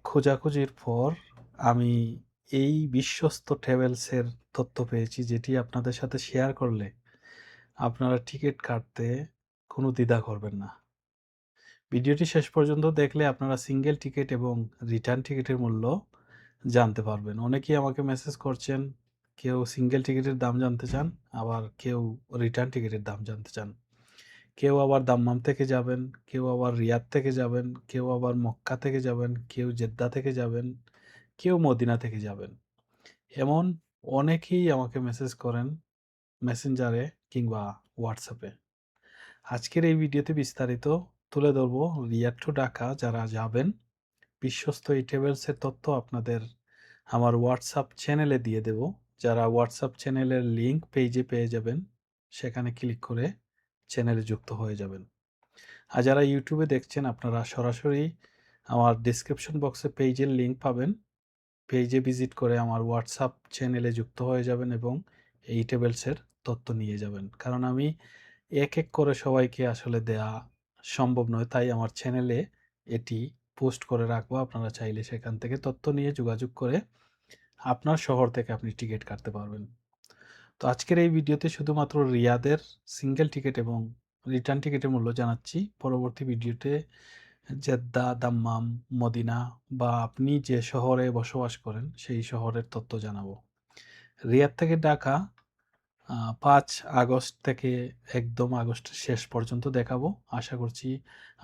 খোঁজাখুঁজির পর আমি এই বিশ্বস্ত ট্রাভেলসের তথ্য পেয়েছি, যেটি আপনাদের সাথে শেয়ার করলে আপনারা টিকিট কাটতে কোনো দ্বিধা করবেন না। ভিডিওটি শেষ পর্যন্ত দেখলে আপনারা সিঙ্গেল টিকিট এবং রিটার্ন টিকিটের মূল্য জানতে পারবেন। অনেকেই আমাকে মেসেজ করছেন, কেউ সিঙ্গেল টিকিটের দাম জানতে চান, আবার কেউ রিটার্ন টিকিটের দাম জানতে চান। কেউ আবার দাম্মাম থেকে যাবেন, কেউ আবার রিয়াদ থেকে যাবেন, কেউ আবার মক্কা থেকে যাবেন, কেউ জেদ্দা থেকে যাবেন, কেউ মদিনা থেকে যাবেন। এমন অনেকেই আমাকে মেসেজ করেন মেসেঞ্জারে কিংবা হোয়াটসঅ্যাপে। আজকের এই ভিডিওতে বিস্তারিত তুলে ধরব রিয়াদ টু ঢাকা যারা যাবেন, বিশ্বস্ত এই ট্রাভেলসের তথ্য আপনাদের আমার হোয়াটসঅ্যাপ চ্যানেলে দিয়ে দেব। যারা হোয়াটসঅ্যাপ চ্যানেলের লিঙ্ক পেজে পেয়ে যাবেন, সেখানে ক্লিক করে চ্যানেলে যুক্ত হয়ে যাবেন। আর যারা ইউটিউবে দেখছেন, আপনারা সরাসরি আমার ডেসক্রিপশন বক্সে পেজের লিঙ্ক পাবেন। পেজে ভিজিট করে আমার হোয়াটসঅ্যাপ চ্যানেলে যুক্ত হয়ে যাবেন এবং এই ট্রাভেলসের তথ্য নিয়ে যাবেন। কারণ আমি এক এক করে সবাইকে আসলে দেয়া সম্ভব নয়, তাই আমার চ্যানেলে এটি পোস্ট করে রাখবো। আপনারা চাইলে সেখান থেকে তথ্য নিয়ে যোগাযোগ করে আপনার শহর থেকে আপনি টিকিট কাটতে পারবেন। তো আজকের এই ভিডিওতে শুধুমাত্র রিয়াদের সিঙ্গেল টিকিট এবং রিটার্ন টিকিটের মূল্য জানাচ্ছি। পরবর্তী ভিডিওতে জেদ্দা, দাম্মাম, মদিনা বা আপনি যে শহরে বসবাস করেন সেই শহরের তথ্য জানাবো। রিয়াদ থেকে ঢাকা ৫ আগস্ট থেকে একদম আগস্টের শেষ পর্যন্ত দেখাবো। আশা করছি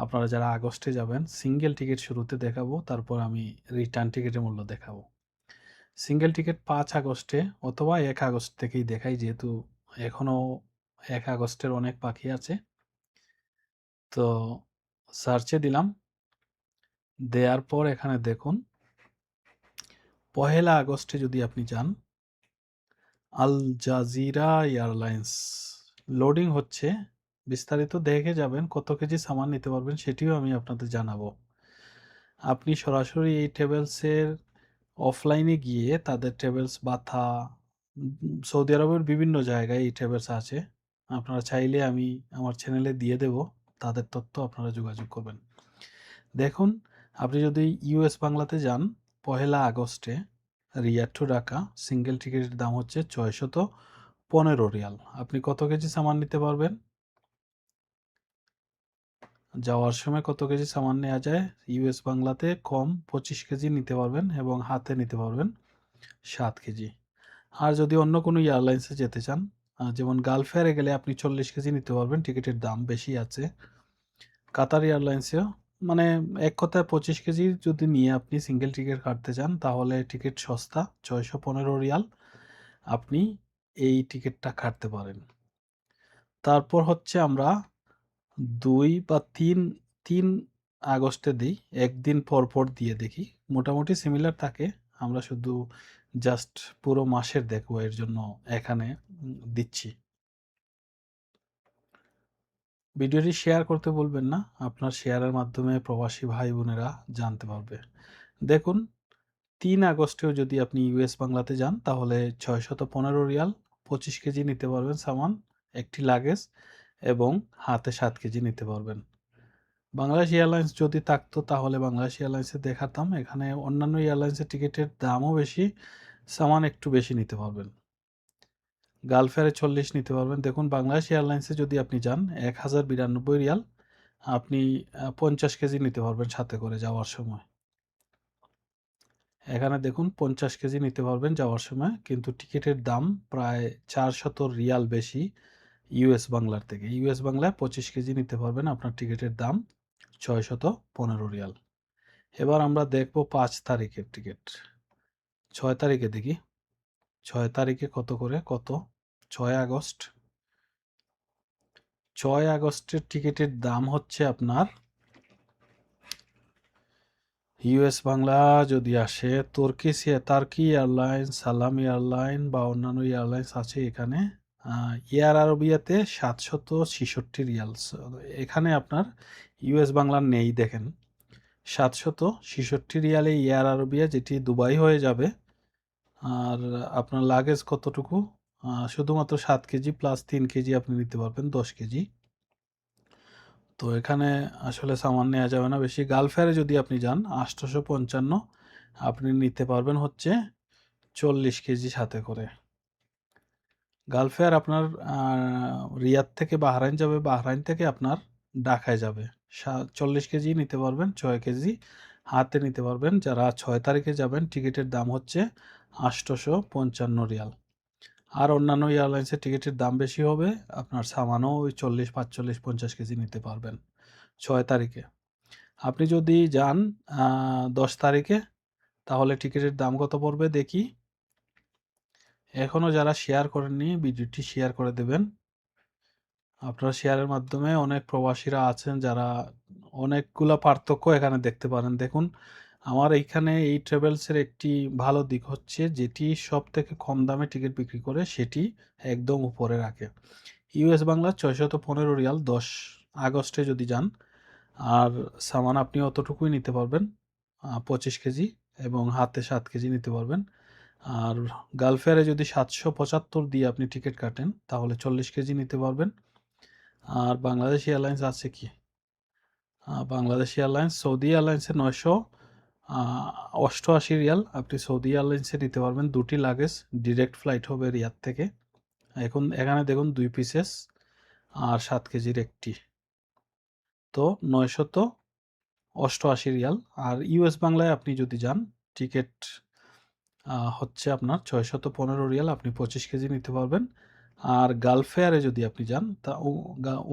আপনারা যারা আগস্টে যাবেন সিঙ্গেল টিকিট শুরুতে দেখাবো, তারপর আমি রিটার্ন টিকিটের মূল্য দেখাবো। সিঙ্গেল টিকিট ৫ আগস্টে অথবা ১ আগস্ট থেকেই দেখাই, যেহেতু এখনও ১ আগস্টের অনেক বাকি আছে। তো সার্চে দিলাম, দেওয়ার পর এখানে দেখুন ১লা আগস্টে যদি আপনি যান, আল জাজিরা এয়ারলাইন্স লোডিং হচ্ছে। বিস্তারিত দেখে যাবেন, কত কেজি সামান নিতে পারবেন সেটিও আমি আপনাদের জানাবো। আপনি সরাসরি এই ট্রাভেলসের অফলাইনে গিয়ে তাদের ট্রাভেলস বাথা, সৌদি আরবের বিভিন্ন জায়গায় এই ট্রাভেলস আছে। আপনারা চাইলে আমি আমার চ্যানেলে দিয়ে দেব, তাদের তথ্য আপনারা যোগাযোগ করবেন। দেখুন, আপনি যদি ইউএস বাংলাতে যান ১লা আগস্টে রিয়াদ টু ঢাকা সিঙ্গেল টিকিটের দাম হচ্ছে ৬১৫ রিয়াল। আপনি কত কেজি সামান নিতে পারবেন? যাওয়ার সময় কত কেজি সামান নেওয়া যায়? ইউএস বাংলাতে কম ২৫ কেজি নিতে পারবেন এবং হাতে নিতে পারবেন ৭ কেজি। আর যদি অন্য কোনো এয়ারলাইন্সে যেতে চান, যেমন গালফ এয়ারে গেলে আপনি ৪০ কেজি নিতে পারবেন, টিকিটের দাম বেশি আছে। কাতার এয়ারলাইন্সেও মানে এক কথায় ২৫ কেজি যদি নিয়ে আপনি সিঙ্গেল টিকিট কাটতে চান তাহলে টিকিট সস্তা, ৬১৫ রিয়াল। আপনি এই টিকিটটা কাটতে পারেন। তারপর হচ্ছে আমরা ২ বা ৩ আগস্টে দিই, একদিন পর পর দিয়ে দেখি। মোটামুটি সিমিলার থাকে। আমরা শুধু জাস্ট পুরো মাসের দেখব, এর জন্য এখানে দিচ্ছি। ভিডিওটি শেয়ার করতে বলবেন না, আপনার শেয়ারের মাধ্যমে প্রবাসী ভাই বোনেরা জানতে পারবে। দেখুন, ৩ আগস্টেও যদি আপনি ইউএস বাংলাতে যান তাহলে ৬১৫ রিয়াল, ২৫ কেজি নিতে পারবেন সামান, একটি লাগেজ এবং হাতে ৭ কেজি নিতে পারবেন। বাংলাদেশ এয়ারলাইন্স যদি থাকতো তাহলে বাংলাদেশ এয়ারলাইন্সে দেখাতাম। এখানে অন্যান্য এয়ারলাইন্সের টিকিটের দামও বেশি, সামান একটু বেশি নিতে পারবেন। গালফ এয়ারে ৪০ নিতে পারবেন। দেখুন, বাংলাদেশ এয়ারলাইন্সে যদি আপনি যান ১,০৯২ রিয়াল, আপনি ৫০ কেজি নিতে পারবেন সাথে করে যাওয়ার সময়। এখানে দেখুন ৫০ কেজি নিতে পারবেন যাওয়ার সময়, কিন্তু টিকিটের দাম প্রায় ৪০০ রিয়াল বেশি ইউএস বাংলার থেকে। ইউএস বাংলায় ২৫ কেজি নিতে পারবেন, আপনার টিকিটের দাম ৬১৫ রিয়াল। এবার আমরা দেখব ৫ তারিখের টিকিট। ৬ তারিখে দেখি, ৬ তারিখে কত করে, কত? ৬ আগস্ট। ৬ আগস্টের টিকিটের দাম হচ্ছে আপনার ইউএস বাংলা যদি আসে, তার্কি এয়ারলাইন্স, সালাম এয়ারলাইন বা অন্যান্য এয়ারলাইন্স আছে এখানে। এয়ার আরবিয়াতে ৭৬৬ রিয়াল। এখানে আপনার ইউএস বাংলার নেই, দেখেন ৭৬৬ রিয়ালে এয়ার আরবিয়া, যেটি দুবাই হয়ে যাবে। আর আপনার লাগেজ কতটুকু? শুধুমাত্র ৭ কেজি প্লাস ৩ কেজি আপনি নিতে পারবেন, ১০ কেজি। তো এখানে আসলে সামান নেওয়া যাবে না বেশি। গালফ এয়ারে যদি আপনি যান ৮৫৫ আপনি নিতে পারবেন হচ্ছে 40 কেজি সাথে করে। গালফ এয়ার আপনার রিয়াদ থেকে বাহরাইন যাবে, বাহরাইন থেকে আপনার ঢাকায় যাবে। 40 কেজি নিতে পারবেন, 6 কেজি হাতে নিতে পারবেন। যারা ৬ তারিখে যাবেন টিকিটের দাম হচ্ছে ৮৫৫ রিয়াল। আর অন্যান্য এয়ারলাইন্সের টিকিটের দাম বেশি হবে। আপনার সামানও ওই ৪০, ৪৫, ৫০ কেজি নিতে পারবেন ৬ তারিখে। আপনি যদি যান ১০ তারিখে তাহলে টিকিটের দাম কত পড়বে দেখি। এখনও যারা শেয়ার করেননি ভিডিওটি শেয়ার করে দেবেন। আপনার শেয়ারের মাধ্যমে অনেক প্রবাসীরা আছেন যারা অনেকগুলা পার্থক্য এখানে দেখতে পারেন। দেখুন আমার এইখানে এই ট্রাভেলসের একটি ভালো দিক হচ্ছে যেটি সবথেকে কম দামে টিকিট বিক্রি করে সেটি একদম উপরে রাখে। ইউএস বাংলা ৬১৫ রিয়াল ১০ আগস্টে যদি যান আর সামান আপনি অতটুকুই নিতে পারবেন ২৫ কেজি এবং হাতে ৭ কেজি নিতে পারবেন। আর গালফ এয়ারে যদি ৭৭৫ দিয়ে আপনি টিকিট কাটেন তাহলে ৪০ কেজি নিতে পারবেন। আর বাংলাদেশ এয়ারলাইন্স আছে কি? বাংলাদেশ এয়ারলাইন্স, সৌদি এয়ারলাইন্সের ৯৮৮ রিয়াল আপনি সৌদি এয়ারলাইন্সে নিতে পারবেন। ২টি লাগেজ ডিরেক্ট ফ্লাইট হবে রিয়াদ থেকে। এখন এখানে দেখুন ২ পিসেস আর ৭ কেজির একটি। তো ৯৮৮ রিয়াল। আর ইউএস বাংলায় আপনি যদি যান টিকিট হচ্ছে আপনার ৬১৫ রিয়াল আপনি ২৫ কেজি নিতে পারবেন। আর গালফ এয়ারে যদি আপনি যান তা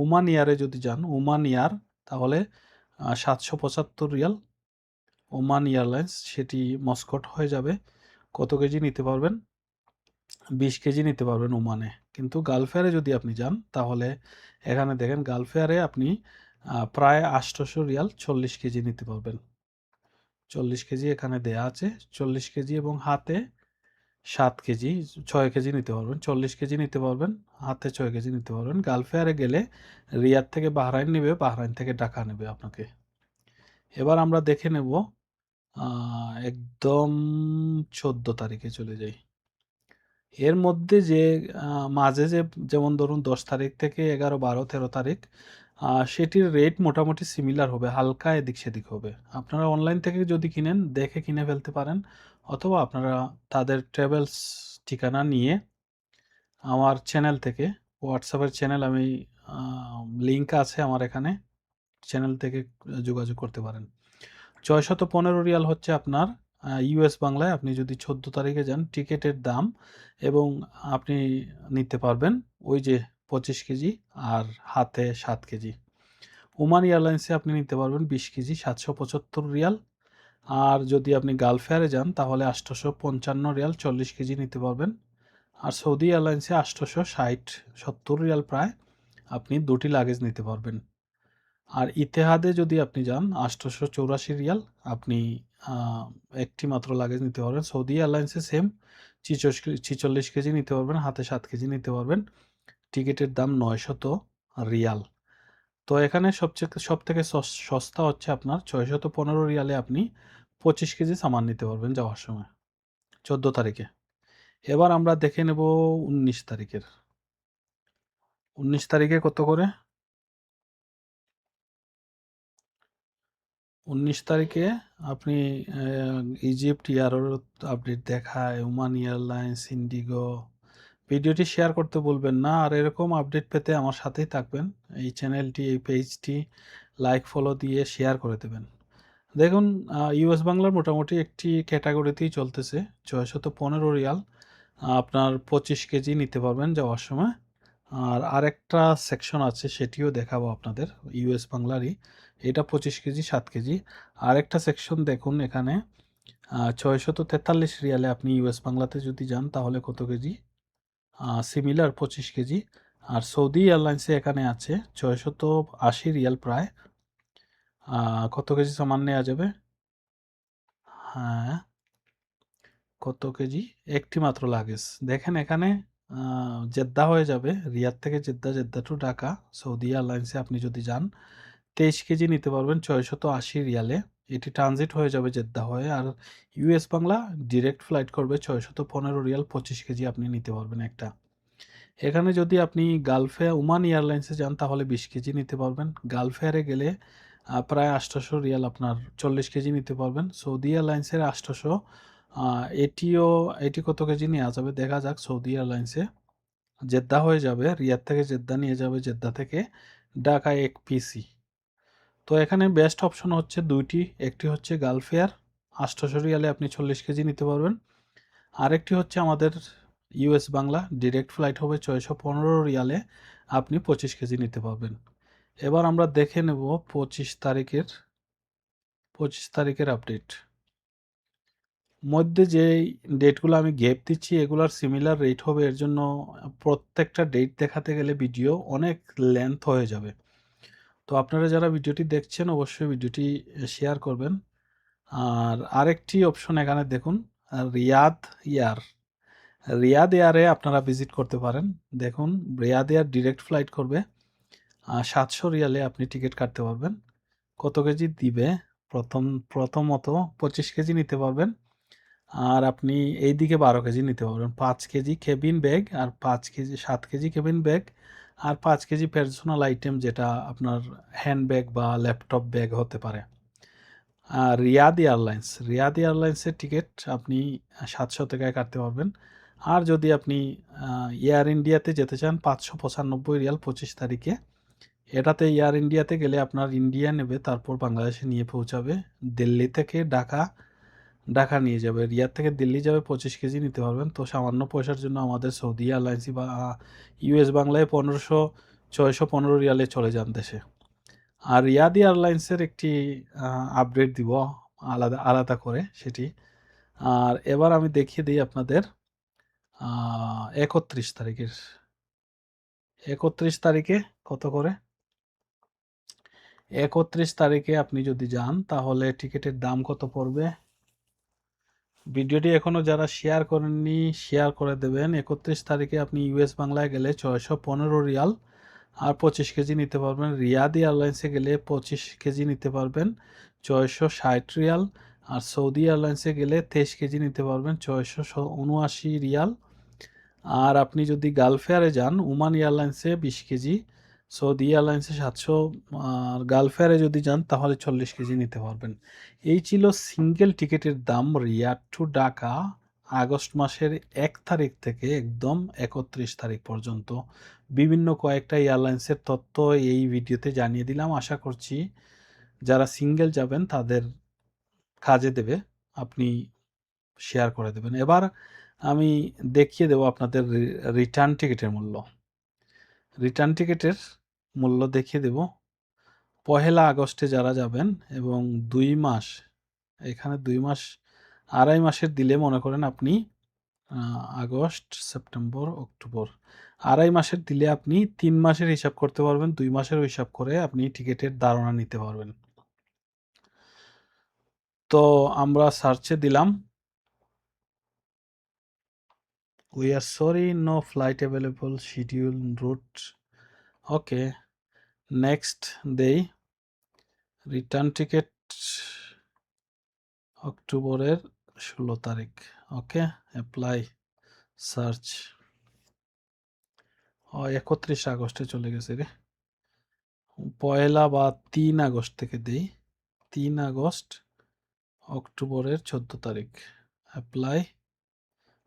ওমান এয়ারে যদি যান ওমান এয়ার তাহলে ৭৭৫ রিয়াল ওমান এয়ারলাইন্স সেটি মস্কট হয়ে যাবে। কত কেজি নিতে পারবেন? ২০ কেজি নিতে পারবেন ওমানে। কিন্তু গালফ এয়ারে যদি আপনি যান তাহলে এখানে দেখেন গালফ এয়ারে আপনি প্রায় ৮০০ রিয়াল ৪০ কেজি নিতে পারবেন। ৪০ কেজি এখানে দেয়া আছে। ৪০ কেজি এবং হাতে ৭ কেজি, ৬ কেজি নিতে পারবেন। ৪০ কেজি নিতে পারবেন, হাতে ৬ কেজি নিতে পারবেন। গালফ এয়ারে গেলে রিয়াদ থেকে বাহরাইন নিবে, বাহরাইন থেকে ঢাকা নেবে আপনাকে। এবার আমরা দেখে নেব একদম ১৪ তারিখে চলে যাই। এর মধ্যে যে মাঝে যেমন ধরুন ১০ তারিখ থেকে ১১, ১২, ১৩ তারিখ সেটির রেট মোটামুটি সিমিলার হবে, হালকা এদিক সেদিক হবে। আপনারা অনলাইন থেকে যদি কিনেন দেখে কিনে ফেলতে পারেন অথবা আপনারা তাদের ট্রাভেলস ঠিকানা নিয়ে আমার চ্যানেল থেকে হোয়াটসঅ্যাপের চ্যানেল আমি লিঙ্ক আছে আমার এখানে চ্যানেল থেকে যোগাযোগ করতে পারেন। ৬১৫ রিয়াল হচ্ছে আপনার ইউএস বাংলায় আপনি যদি ১৪ তারিখে যান টিকিটের দাম এবং আপনি নিতে পারবেন ওই যে ২৫ কেজি আর হাতে ৭ কেজি। ওমান এয়ারলাইন্সে আপনি নিতে পারবেন ২০ কেজি ৭৭৫ রিয়াল। আর যদি আপনি গালফ এয়ারে যান তাহলে ৮৫৫ রিয়াল ৪০ কেজি নিতে পারবেন। আর সৌদি এয়ারলাইন্সে ৮৬০-৭০ রিয়াল প্রায় আপনি ২টি লাগেজ নিতে পারবেন। আর ইতিহাদে যদি আপনি যান ৮৮৪ রিয়াল আপনি একটি মাত্র লাগেজ নিতে পারবেন। সৌদি এয়ারলাইন্সে সেম ৪৬ কেজি নিতে পারবেন, হাতে ৭ কেজি নিতে পারবেন। টিকিটের দাম ৯০০ রিয়াল। তো এখানে সবথেকে সস্তা হচ্ছে আপনার ৬১৫ রিয়ালে আপনি ২৫ কেজি সামান নিতে পারবেন যাওয়ার সময় ১৪ তারিখে। এবার আমরা দেখে নেব ১৯ তারিখের। ১৯ তারিখে কত করে? ১৯ তারিখে আপনি ইজিপ্ট এয়ারও আপডেট দেখায়, ওমান এয়ারলাইন্স, ইন্ডিগো। ভিডিওটি শেয়ার করতে ভুলবেন না। আর এরকম আপডেট পেতে আমার সাথেই থাকবেন। এই চ্যানেলটি, এই পেজটি লাইক, ফলো দিয়ে শেয়ার করে দেবেন। দেখুন ইউএস বাংলার মোটামুটি একটি ক্যাটাগরিতেই চলতেছে ৬১৫ রিয়াল আপনার ২৫ কেজি নিতে পারবেন যাওয়ার সময়। আর আরেকটা সেকশন আছে সেটিও দেখাবো আপনাদের ইউএস বাংলারই। এটা ২৫ কেজি ৭ কেজি। আরেকটা সেকশন দেখুন এখানে ৬৪৩ রিয়ালে আপনি ইউএস বাংলাতে যদি যান তাহলে কত কেজি? সিমিলার ২৫ কেজি। আর সৌদি এয়ারলাইন্সে এখানে আছে ৬৮০ রিয়াল প্রায় কত কেজি সামান নেওয়া যাবে? হ্যাঁ, কত কেজি? একটি মাত্র লাগেজ। দেখেন এখানে জেদ্দা হয়ে যাবে। রিয়াদ থেকে Jeddah, Jeddah to Dhaka Saudi এয়ারলাইন্সে আপনি যদি যান ২৩ কেজি নিতে পারবেন ৬৮০ রিয়ালে। এটি ট্রানজিট হয়ে যাবে জেদ্দা হয়ে। আর ইউএস বাংলা ডিরেক্ট ফ্লাইট করবে ৬১৫ রিয়াল ২৫ কেজি আপনি নিতে পারবেন একটা। এখানে যদি আপনি গালফে ওমান এয়ারলাইন্সে যান তাহলে 20 কেজি নিতে পারবেন। গালফ এয়ারে গেলে প্রায় 800 রিয়াল আপনার 40 কেজি নিতে পারবেন। সৌদি এয়ারলাইন্সের 800, এটি কত কেজি নেওয়া যাবে দেখা যাক। সৌদি এয়ারলাইন্সে জেদ্দা হয়ে যাবে, রিয়াদ থেকে জেদ্দা নিয়ে যাবে, জেদ্দা থেকে ঢাকা 1 পিসি। তো এখানে বেস্ট অপশন হচ্ছে দুইটি, একটি হচ্ছে গালফ এয়ার, 800 রিয়ালে আপনি 40 কেজি নিতে পারবেন। আরেকটি হচ্ছে আমাদের ইউএস বাংলা, ডিরেক্ট ফ্লাইট হবে 615 রিয়ালে আপনি 25 কেজি নিতে পারবেন। এবার আমরা দেখে নেব 25 তারিখের আপডেট। মধ্যে যে ডেটগুলো আমি গ্যাপ দিচ্ছি এগুলার সিমিলার রেট হবে, এর জন্য প্রত্যেকটা ডেট দেখাতে গেলে ভিডিও অনেক লেন্থ হয়ে যাবে। তো আপনারা যারা ভিডিওটি দেখছেন অবশ্যই ভিডিওটি শেয়ার করবেন। আর আরেকটি অপশন এখানে দেখুন, রিয়াদ এয়ার। রিয়াদ এয়ারে আপনারা ভিজিট করতে পারেন। দেখুন রিয়াদ এয়ার ডিরেক্ট ফ্লাইট করবে, 700 রিয়ালে আপনি টিকিট কাটতে পারবেন। কত কেজি দিবে? প্রথমত 25 কেজি নিতে পারবেন, আর আপনি এইদিকে 12 কেজি নিতে পারবেন। 5 কেজি কেবিন ব্যাগ আর 5 কেজি 7 কেজি কেবিন ব্যাগ আর 5 কেজি পার্সোনাল আইটেম, যেটা আপনার হ্যান্ড ব্যাগ বা ল্যাপটপ ব্যাগ হতে পারে। রিয়াদ এয়ারলাইন্সের টিকিট আপনি 700 টাকায় কাটতে পারবেন। আর যদি আপনি এয়ার ইন্ডিয়াতে যেতে চান 595 রিয়াল 25 তারিখে। এটাতে এয়ার ইন্ডিয়াতে গেলে আপনার ইন্ডিয়া নেবে, তারপর বাংলাদেশে নিয়ে পৌঁছাবে। দিল্লি থেকে ঢাকা নিয়ে যাবে। রিয়াদ থেকে দিল্লি যাবে, 25 কেজি নিতে পারবেন। তো সামান্য পয়সার জন্য আমাদের সৌদি এয়ারলাইন্সই বা ইউএস বাংলায় 615 রিয়ালে চলে যান দেশে। আর রিয়াদ এয়ারলাইন্সের একটি আপডেট দিব আলাদা আলাদা করে সেটি। আর এবার আমি দেখিয়ে দিই আপনাদের 31 তারিখের। 31 তারিখে কত করে? 31 তারিখে আপনি যদি যান তাহলে টিকিটের দাম কত পড়বে? ভিডিওটি এখনও যারা শেয়ার করেননি শেয়ার করে দেবেন। 31 তারিখে আপনি ইউএস বাংলায় গেলে 615 রিয়াল আর 25 কেজি নিতে পারবেন। রিয়াদ এয়ারলাইন্সে গেলে 25 কেজি নিতে পারবেন 660 রিয়াল। আর সৌদি এয়ারলাইন্সে গেলে 23 কেজি নিতে পারবেন 679 রিয়াল। আর আপনি যদি গালফ এয়ারে যান ওমান এয়ারলাইন্সে 20 কেজি, সৌদি এয়ারলাইন্সে 700, আর গালফ এয়ারে যদি যান তাহলে 40 কেজি নিতে পারবেন। এই ছিল সিঙ্গেল টিকিটের দাম রিয়াদ টু ঢাকা আগস্ট মাসের 1 তারিখ থেকে একদম 31 তারিখ পর্যন্ত। বিভিন্ন কয়েকটা এয়ারলাইন্সের তথ্য এই ভিডিওতে জানিয়ে দিলাম। আশা করছি যারা সিঙ্গেল যাবেন তাদের কাজে দেবে, আপনি শেয়ার করে দেবেন। এবার আমি দেখিয়ে দেব আপনাদের রিটার্ন টিকিটের মূল্য। রিটার্ন টিকিটের মূল্য দেখিয়ে দেব। 1 আগস্টে যারা যাবেন এবং 2 মাস, এখানে 2 মাস, 2.5 মাসের দিলে মনে করেন আপনি আগস্ট, সেপ্টেম্বর, অক্টোবর, 2.5 মাসের দিলে আপনি 3 মাসের হিসাব করতে পারবেন, 2 মাসের হিসাব করে আপনি টিকিটের ধারণা নিতে পারবেন। তো আমরা সার্চে দিলাম, we are sorry no flight available schedule route. Okay, next দেই। রিটার্ন টিকিট অক্টোবরের 16 তারিখ। ওকে, অ্যাপ্লাই, সার্চ। 31 আগস্টে চলে গেছে রে। 1 বা 3 আগস্ট থেকে দেই। 3 আগস্ট অক্টোবরের 14 তারিখ। Apply,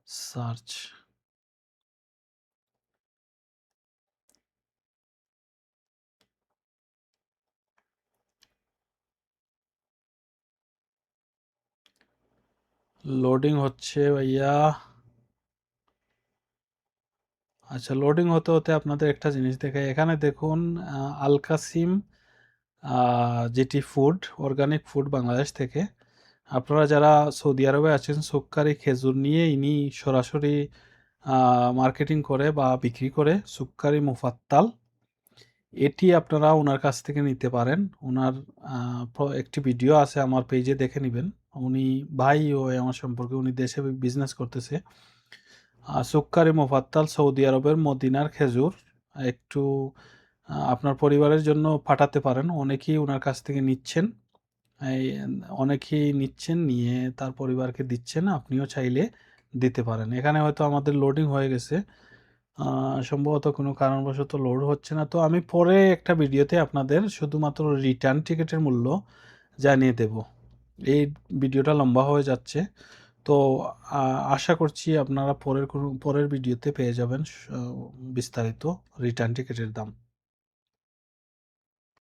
search. লোডিং হচ্ছে ভাইয়া। আচ্ছা, লোডিং হতে হতে আপনাদের একটা জিনিস দেখাই। এখানে দেখুন আল কাসিম, যেটি ফুড, অর্গানিক ফুড বাংলাদেশ থেকে। আপনারা যারা সৌদি আরবে আছেন সুক্কারি খেজুর নিয়ে ইনি সরাসরি মার্কেটিং করে বা বিক্রি করে, সুক্কারি মুফাত্তাল। এটি আপনারা ওনার কাছ থেকে নিতে পারেন। ওনার একটি ভিডিও আছে আমার পেজে, দেখে নেবেন। উনি ভাই ও আমার সম্পর্কে, উনি দেশে বিজনেস করতেছে। সুক্কারি মুফাত্তাল সৌদি আরবের মদিনার খেজুর। একটু আপনার পরিবারের জন্য পাঠাতে পারেন। অনেকেই ওনার কাছ থেকে নিচ্ছেন, অনেকেই নিচ্ছেন, নিয়ে তার পরিবারকে দিচ্ছেন। আপনিও চাইলে দিতে পারেন। এখানে হয়তো আমাদের লোডিং হয়ে গেছে, সম্ভবত কোনো কারণবশত লোড হচ্ছে না। তো আমি পরে একটা ভিডিওতে আপনাদের শুধুমাত্র রিটার্ন টিকেটের মূল্য জানিয়ে দেব। এই ভিডিওটা লম্বা হয়ে যাচ্ছে। তো আশা করছি আপনারা পরের ভিডিওতে পেয়ে যাবেন বিস্তারিত রিটার্ন টিকেটের দাম।